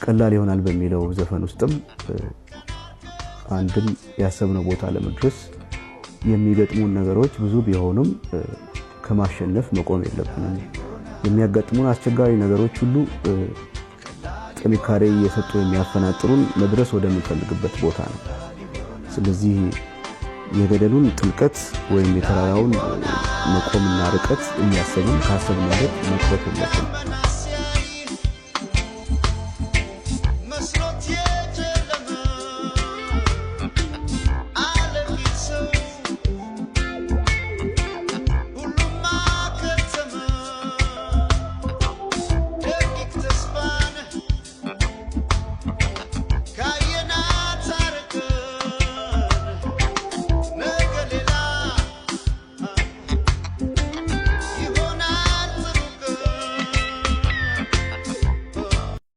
ቀላል ይሆናል በሚለው ዘፈን ውስጥም አንድም ያሰብነው ቦታ ለመድረስ የሚገጥሙን ነገሮች ብዙ ቢሆኑም ከማሸነፍ መቆም የለብንም። የሚያጋጥሙን አስቸጋሪ ነገሮች ሁሉ ጥንካሬ እየሰጡ የሚያፈናጥሩን መድረስ ወደምንፈልግበት ቦታ ነው። ስለዚህ የገደሉን ጥልቀት ወይም የተራራውን መቆምና ርቀት እያሰብን ካሰብንበት መጥፋት የለብንም።